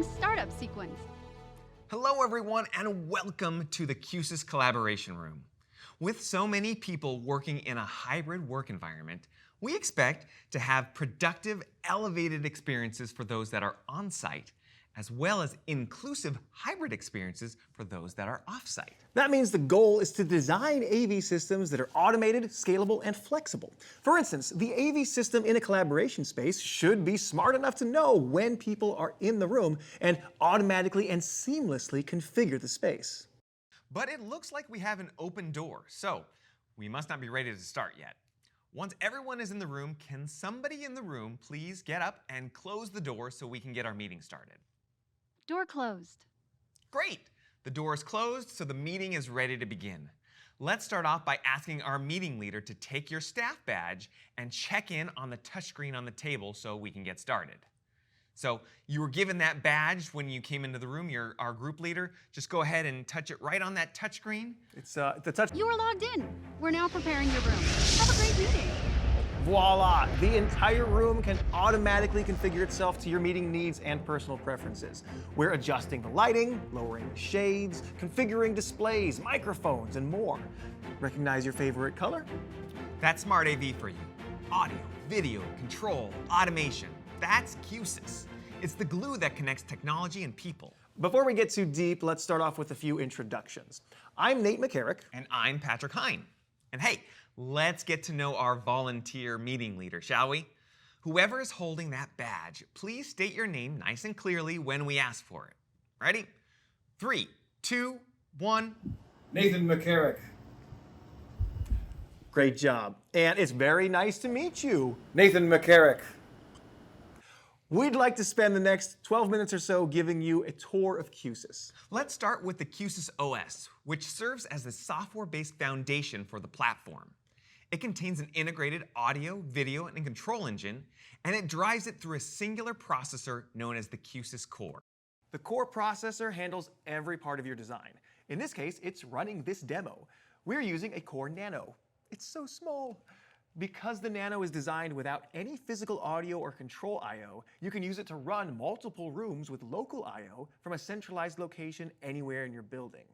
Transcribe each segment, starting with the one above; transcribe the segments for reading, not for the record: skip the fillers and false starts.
startup sequence. Hello everyone and welcome to the QSYS Collaboration Room. With so many people working in a hybrid work environment, we expect to have productive, elevated experiences for those that are on-site, as well as inclusive hybrid experiences for those that are off-site. That means the goal is to design AV systems that are automated, scalable, and flexible. For instance, the AV system in a collaboration space should be smart enough to know when people are in the room and automatically and seamlessly configure the space. But it looks like we have an open door, so we must not be ready to start yet. Once everyone is in the room, can somebody in the room please get up and close the door so we can get our meeting started? Door closed. Great! The door is closed, so the meeting is ready to begin. Let's start off by asking our meeting leader to take your staff badge and check in on the touchscreen on the table so we can get started. So you were given that badge when you came into the room. You're our group leader. Just go ahead and touch it right on that touchscreen. It's the touch. You are logged in. We're now preparing your room. Have a great meeting. Voila! The entire room can automatically configure itself to your meeting needs and personal preferences. We're adjusting the lighting, lowering the shades, configuring displays, microphones, and more. Recognize your favorite color? That's Smart AV for you. Audio, video, control, automation. That's QSYS. It's the glue that connects technology and people. Before we get too deep, let's start off with a few introductions. I'm Nate McCarrick. And I'm Patrick Hine. And hey, let's get to know our volunteer meeting leader, shall we? Whoever is holding that badge, please state your name nice and clearly when we ask for it. Ready? 3, 2, 1. Nathan McCarrick. Great job. And it's very nice to meet you. Nathan McCarrick. We'd like to spend the next 12 minutes or so giving you a tour of QSYS. Let's start with the QSYS OS, which serves as the software-based foundation for the platform. It contains an integrated audio, video, and control engine, and it drives it through a singular processor known as the QSYS Core. The core processor handles every part of your design. In this case, it's running this demo. We're using a Core Nano. It's so small. Because the Nano is designed without any physical audio or control I/O, you can use it to run multiple rooms with local I/O from a centralized location anywhere in your building.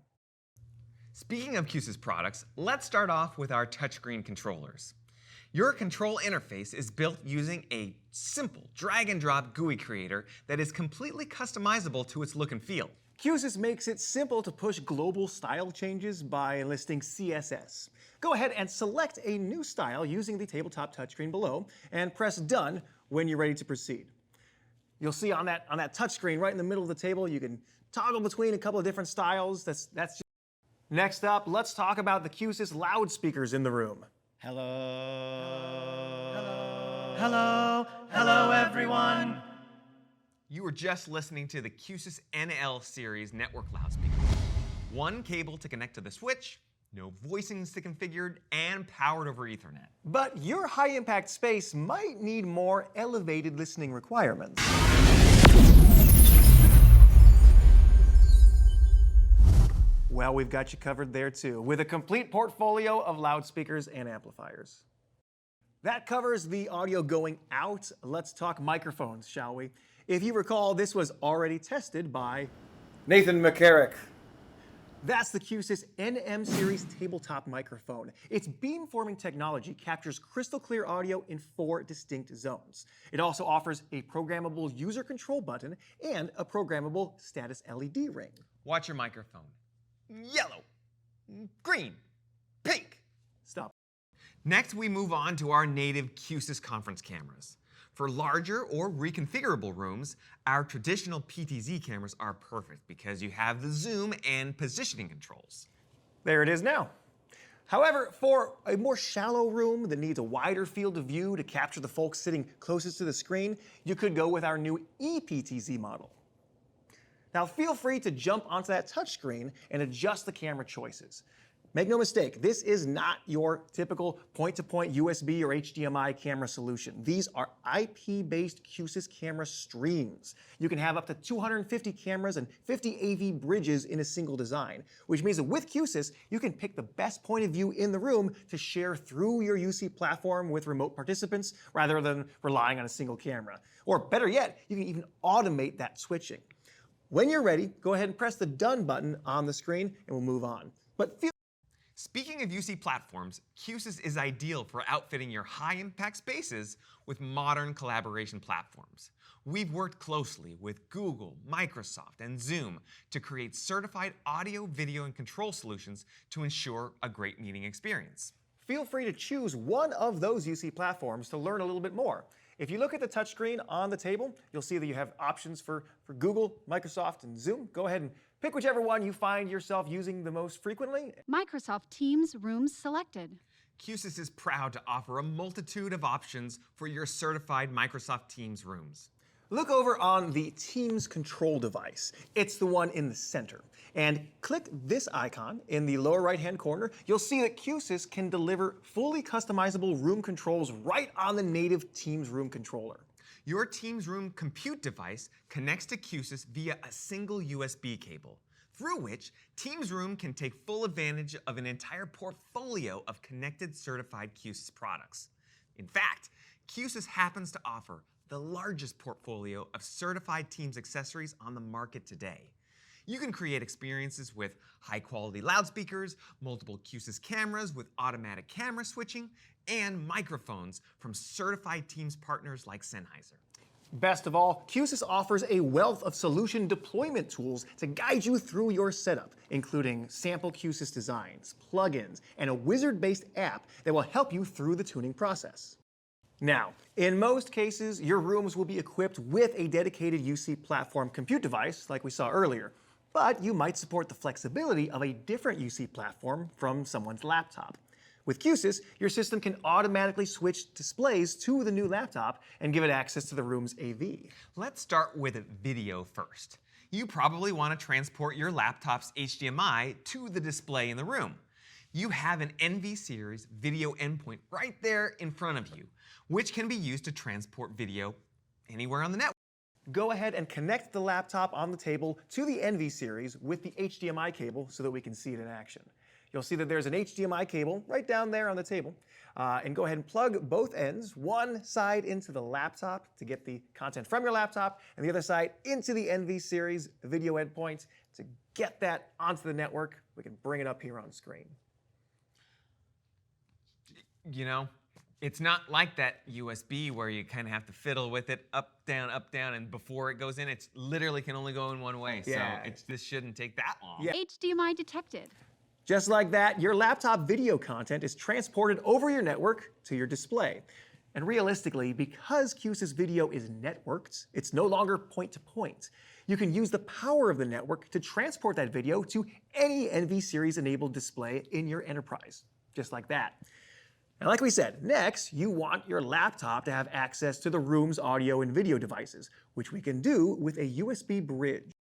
Speaking of QSYS products, let's start off with our touchscreen controllers. Your control interface is built using a simple drag-and-drop GUI creator that is completely customizable to its look and feel. QSYS makes it simple to push global style changes by enlisting CSS. Go ahead and select a new style using the tabletop touchscreen below and press Done when you're ready to proceed. You'll see on that touchscreen right in the middle of the table, you can toggle between a couple of different styles. That's just... Next up, let's talk about the QSYS loudspeakers in the room. Hello. Hello. Hello. Hello, everyone. You were just listening to the QSYS NL series network loudspeaker. One cable to connect to the switch, no voicings to configure, and powered over Ethernet. But your high-impact space might need more elevated listening requirements. Well, we've got you covered there too, with a complete portfolio of loudspeakers and amplifiers. That covers the audio going out. Let's talk microphones, shall we? If you recall, this was already tested by Nathan McCarrick. That's the QSYS NM series tabletop microphone. Its beamforming technology captures crystal clear audio in 4 distinct zones. It also offers a programmable user control button and a programmable status LED ring. Watch your microphone. Yellow, green, pink. Stop. Next, we move on to our native QSYS conference cameras. For larger or reconfigurable rooms, our traditional PTZ cameras are perfect because you have the zoom and positioning controls. There it is now. However, for a more shallow room that needs a wider field of view to capture the folks sitting closest to the screen, you could go with our new ePTZ model. Now feel free to jump onto that touchscreen and adjust the camera choices. Make no mistake, this is not your typical point-to-point USB or HDMI camera solution. These are IP-based QSYS camera streams. You can have up to 250 cameras and 50 AV bridges in a single design, which means that with QSYS, you can pick the best point of view in the room to share through your UC platform with remote participants rather than relying on a single camera. Or better yet, you can even automate that switching. When you're ready, go ahead and press the Done button on the screen and we'll move on. Speaking of UC platforms, Q-SYS is ideal for outfitting your high-impact spaces with modern collaboration platforms. We've worked closely with Google, Microsoft, and Zoom to create certified audio, video, and control solutions to ensure a great meeting experience. Feel free to choose one of those UC platforms to learn a little bit more. If you look at the touchscreen on the table, you'll see that you have options for Google, Microsoft, and Zoom. Go ahead and pick whichever one you find yourself using the most frequently. Microsoft Teams rooms selected. Q-SYS is proud to offer a multitude of options for your certified Microsoft Teams rooms. Look over on the Teams control device. It's the one in the center. And click this icon in the lower right-hand corner. You'll see that Q-SYS can deliver fully customizable room controls right on the native Teams room controller. Your Teams Room compute device connects to Q-SYS via a single USB cable, through which Teams Room can take full advantage of an entire portfolio of connected certified Q-SYS products. In fact, Q-SYS happens to offer the largest portfolio of certified Teams accessories on the market today. You can create experiences with high-quality loudspeakers, multiple Q-SYS cameras with automatic camera switching, and microphones from certified Teams partners like Sennheiser. Best of all, Q-SYS offers a wealth of solution deployment tools to guide you through your setup, including sample Q-SYS designs, plugins, and a wizard-based app that will help you through the tuning process. Now, in most cases, your rooms will be equipped with a dedicated UC platform compute device, like we saw earlier, but you might support the flexibility of a different UC platform from someone's laptop. With Q-SYS, your system can automatically switch displays to the new laptop and give it access to the room's AV. Let's start with video first. You probably want to transport your laptop's HDMI to the display in the room. You have an NV series video endpoint right there in front of you, which can be used to transport video anywhere on the network. Go ahead and connect the laptop on the table to the NV series with the HDMI cable so that we can see it in action. You'll see that there's an HDMI cable right down there on the table. And go ahead and plug both ends, one side into the laptop to get the content from your laptop, and the other side into the NV series video endpoint to get that onto the network. We can bring it up here on screen. You know, it's not like that USB where you kind of have to fiddle with it up, down, and before it goes in, it literally can only go in one way. Yeah. So this shouldn't take that long. Yeah. HDMI detected. Just like that, your laptop video content is transported over your network to your display. And realistically, because Q-SYS video is networked, it's no longer point-to-point. You can use the power of the network to transport that video to any NV series enabled display in your enterprise. Just like that. And like we said, next, you want your laptop to have access to the room's audio and video devices, which we can do with a USB bridge.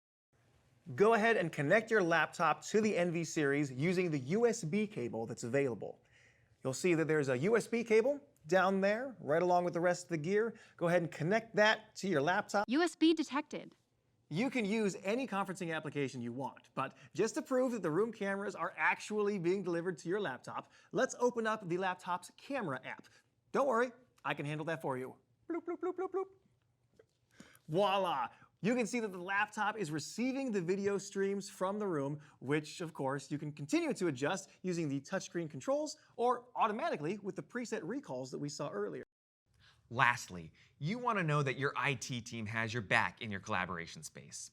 Go ahead and connect your laptop to the NV series using the USB cable that's available. You'll see that there's a USB cable down there, right along with the rest of the gear. Go ahead and connect that to your laptop. USB detected. You can use any conferencing application you want, but just to prove that the room cameras are actually being delivered to your laptop, let's open up the laptop's camera app. Don't worry, I can handle that for you. Bloop, bloop, bloop, bloop, bloop. Voila! You can see that the laptop is receiving the video streams from the room, which, of course, you can continue to adjust using the touchscreen controls or automatically with the preset recalls that we saw earlier. Lastly, you want to know that your IT team has your back in your collaboration space.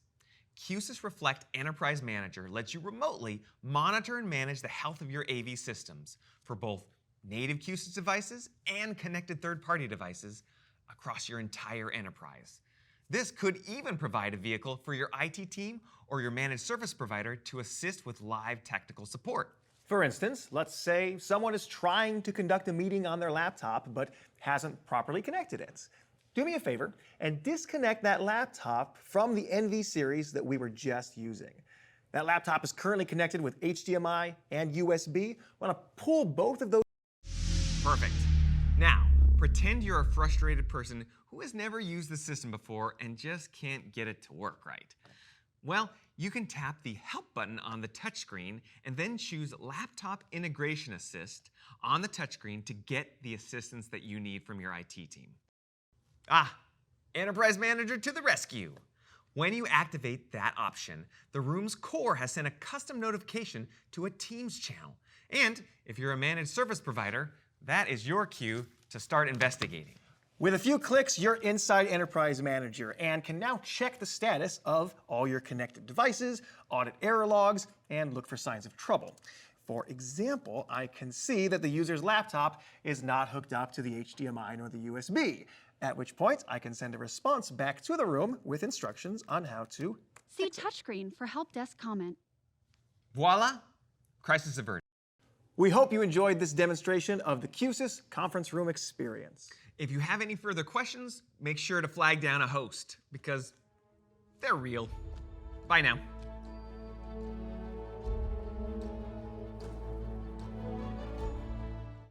Q-SYS Reflect Enterprise Manager lets you remotely monitor and manage the health of your AV systems for both native Q-SYS devices and connected third-party devices across your entire enterprise. This could even provide a vehicle for your IT team or your managed service provider to assist with live technical support. For instance, let's say someone is trying to conduct a meeting on their laptop but hasn't properly connected it. Do me a favor and disconnect that laptop from the NV series that we were just using. That laptop is currently connected with HDMI and USB. I want to pull both of those. Perfect. Now, pretend you're a frustrated person who has never used the system before and just can't get it to work right. Well, you can tap the Help button on the touchscreen and then choose Laptop Integration Assist on the touchscreen to get the assistance that you need from your IT team. Ah, Enterprise Manager to the rescue. When you activate that option, the room's core has sent a custom notification to a Teams channel. And if you're a managed service provider, that is your cue to start investigating. With a few clicks, you're inside Enterprise Manager and can now check the status of all your connected devices, audit error logs, and look for signs of trouble. For example, I can see that the user's laptop is not hooked up to the HDMI nor the USB, at which point I can send a response back to the room with instructions on how to See touchscreen for help desk comment. Voila! Crisis averted. We hope you enjoyed this demonstration of the QSYS conference room experience. If you have any further questions, make sure to flag down a host because they're real. Bye now.